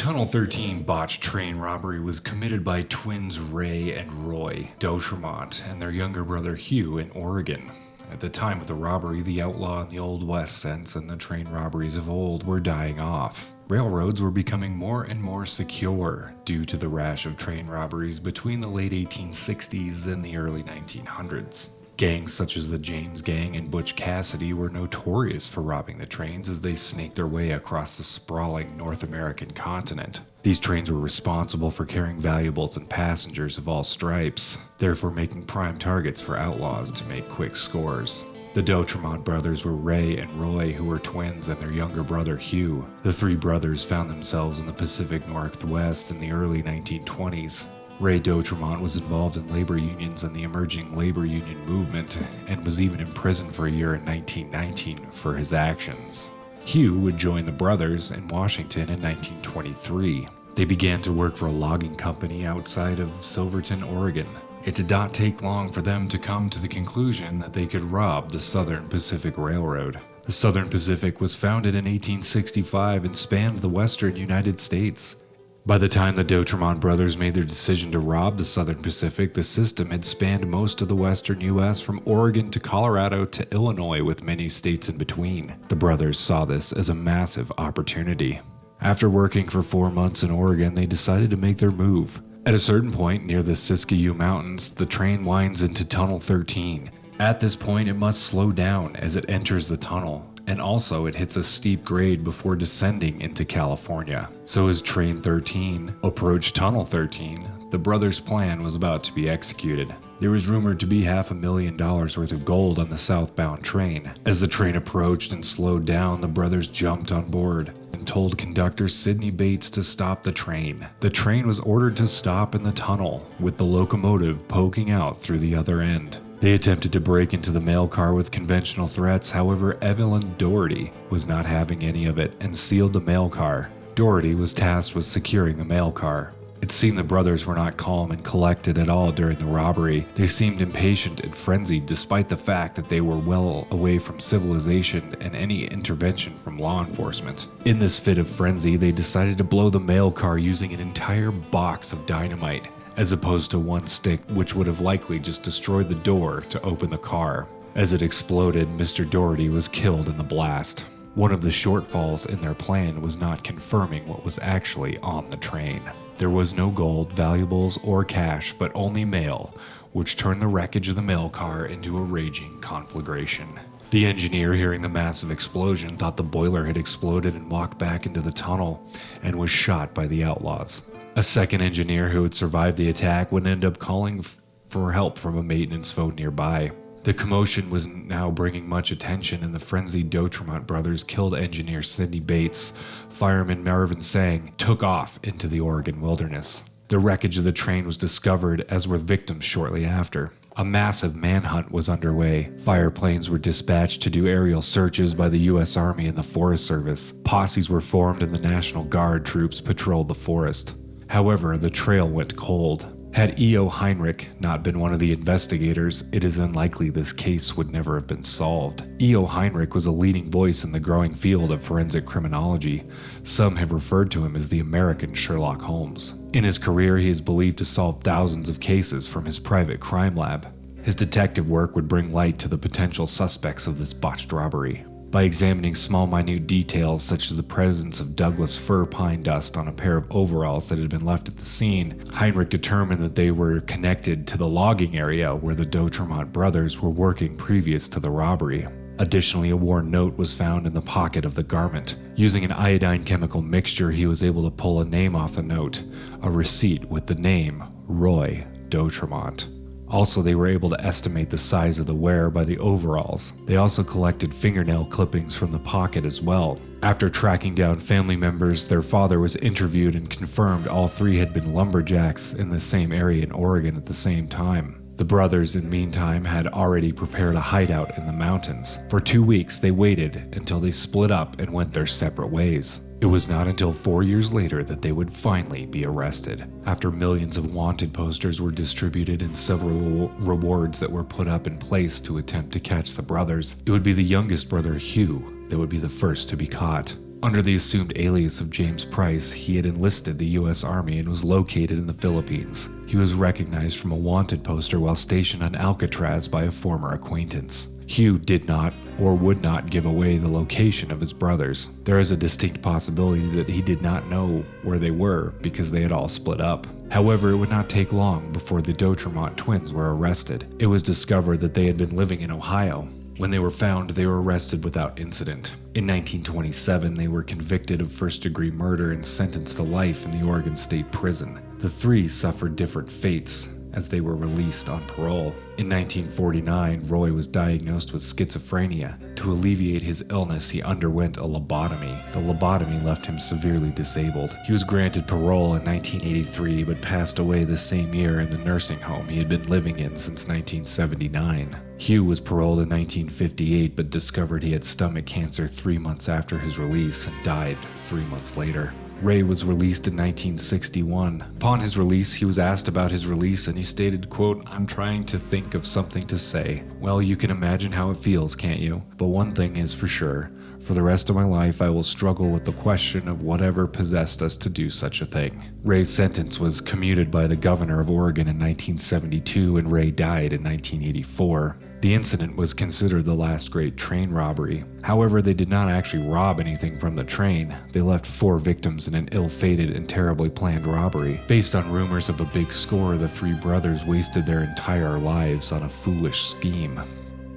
Tunnel 13 botched train robbery was committed by twins Ray and Roy d'Outremont and their younger brother Hugh in Oregon. At the time of the robbery, the outlaw in the Old West sense and the train robberies of old were dying off. Railroads were becoming more and more secure due to the rash of train robberies between the late 1860s and the early 1900s. Gangs such as the James Gang and Butch Cassidy were notorious for robbing the trains as they snaked their way across the sprawling North American continent. These trains were responsible for carrying valuables and passengers of all stripes, therefore making prime targets for outlaws to make quick scores. The d'Outremont brothers were Ray and Roy, who were twins, and their younger brother Hugh. The three brothers found themselves in the Pacific Northwest in the early 1920s. Ray d'Outremont was involved in labor unions and the emerging labor union movement, and was even imprisoned for a year in 1919 for his actions. Hugh would join the brothers in Washington in 1923. They began to work for a logging company outside of Silverton, Oregon. It did not take long for them to come to the conclusion that they could rob the Southern Pacific Railroad. The Southern Pacific was founded in 1865 and spanned the western United States. By the time the d'Outremont brothers made their decision to rob the Southern Pacific, the system had spanned most of the western U.S. from Oregon to Colorado to Illinois, with many states in between. The brothers saw this as a massive opportunity. After working for 4 months in Oregon, they decided to make their move. At a certain point near the Siskiyou Mountains, the train winds into Tunnel 13. At this point, it must slow down as it enters the tunnel, and also it hits a steep grade before descending into California. So as Train 13 approached Tunnel 13, the brothers' plan was about to be executed. There was rumored to be $500,000 worth of gold on the southbound train. As the train approached and slowed down, the brothers jumped on board and told conductor Sidney Bates to stop the train. The train was ordered to stop in the tunnel, with the locomotive poking out through the other end. They attempted to break into the mail car with conventional threats, however Evelyn Doherty was not having any of it and sealed the mail car. Doherty was tasked with securing the mail car. It seemed the brothers were not calm and collected at all during the robbery. They seemed impatient and frenzied despite the fact that they were well away from civilization and any intervention from law enforcement. In this fit of frenzy, they decided to blow the mail car using an entire box of dynamite, as opposed to one stick, which would have likely just destroyed the door to open the car. As it exploded, Mr. Doherty was killed in the blast. One of the shortfalls in their plan was not confirming what was actually on the train. There was no gold, valuables, or cash, but only mail, which turned the wreckage of the mail car into a raging conflagration. The engineer, hearing the massive explosion, thought the boiler had exploded and walked back into the tunnel and was shot by the outlaws. A second engineer who had survived the attack would end up calling for help from a maintenance phone nearby. The commotion was now bringing much attention, and the frenzied d'Outremont brothers killed engineer Sidney Bates. Fireman Marvin Sang took off into the Oregon wilderness. The wreckage of the train was discovered, as were victims shortly after. A massive manhunt was underway. Fire planes were dispatched to do aerial searches by the U.S. Army and the Forest Service. Posses were formed and the National Guard troops patrolled the forest. However, the trail went cold. Had E.O. Heinrich not been one of the investigators, it is unlikely this case would never have been solved. E.O. Heinrich was a leading voice in the growing field of forensic criminology. Some have referred to him as the American Sherlock Holmes. In his career, he is believed to solve thousands of cases from his private crime lab. His detective work would bring light to the potential suspects of this botched robbery. By examining small minute details such as the presence of Douglas fir pine dust on a pair of overalls that had been left at the scene, Heinrich determined that they were connected to the logging area where the d'Outremont brothers were working previous to the robbery. Additionally, a worn note was found in the pocket of the garment. Using an iodine chemical mixture, he was able to pull a name off the note, a receipt with the name Roy d'Outremont. Also, they were able to estimate the size of the wearer by the overalls. They also collected fingernail clippings from the pocket as well. After tracking down family members, their father was interviewed and confirmed all three had been lumberjacks in the same area in Oregon at the same time. The brothers, in the meantime, had already prepared a hideout in the mountains. For 2 weeks, they waited until they split up and went their separate ways. It was not until 4 years later that they would finally be arrested. After millions of wanted posters were distributed and several rewards that were put up in place to attempt to catch the brothers, it would be the youngest brother, Hugh, that would be the first to be caught. Under the assumed alias of James Price, he had enlisted the U.S. Army and was located in the Philippines. He was recognized from a wanted poster while stationed on Alcatraz by a former acquaintance. Hugh did not or would not give away the location of his brothers. There is a distinct possibility that he did not know where they were because they had all split up. However, it would not take long before the D'Outremont twins were arrested. It was discovered that they had been living in Ohio. When they were found, they were arrested without incident. In 1927, they were convicted of first-degree murder and sentenced to life in the Oregon State Prison. The three suffered different fates as they were released on parole. In 1949, Roy was diagnosed with schizophrenia. To alleviate his illness, he underwent a lobotomy. The lobotomy left him severely disabled. He was granted parole in 1983, but passed away the same year in the nursing home he had been living in since 1979. Hugh was paroled in 1958, but discovered he had stomach cancer 3 months after his release and died 3 months later. Ray was released in 1961. Upon his release, he was asked about his release and he stated, quote, "I'm trying to think of something to say. Well, you can imagine how it feels, can't you? But one thing is for sure. For the rest of my life, I will struggle with the question of whatever possessed us to do such a thing." Ray's sentence was commuted by the governor of Oregon in 1972 and Ray died in 1984. The incident was considered the last great train robbery. However, they did not actually rob anything from the train. They left 4 victims in an ill-fated and terribly planned robbery. Based on rumors of a big score, the 3 brothers wasted their entire lives on a foolish scheme.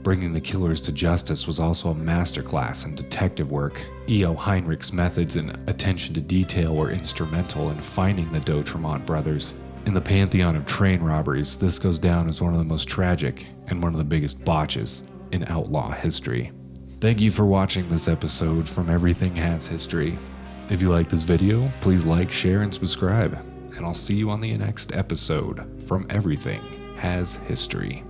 Bringing the killers to justice was also a masterclass in detective work. E.O. Heinrich's methods and attention to detail were instrumental in finding the D'Outremont brothers. In the pantheon of train robberies, this goes down as one of the most tragic and one of the biggest botches in outlaw history. Thank you for watching this episode from Everything Has History. If you like this video, please like, share, and subscribe. And I'll see you on the next episode from Everything Has History.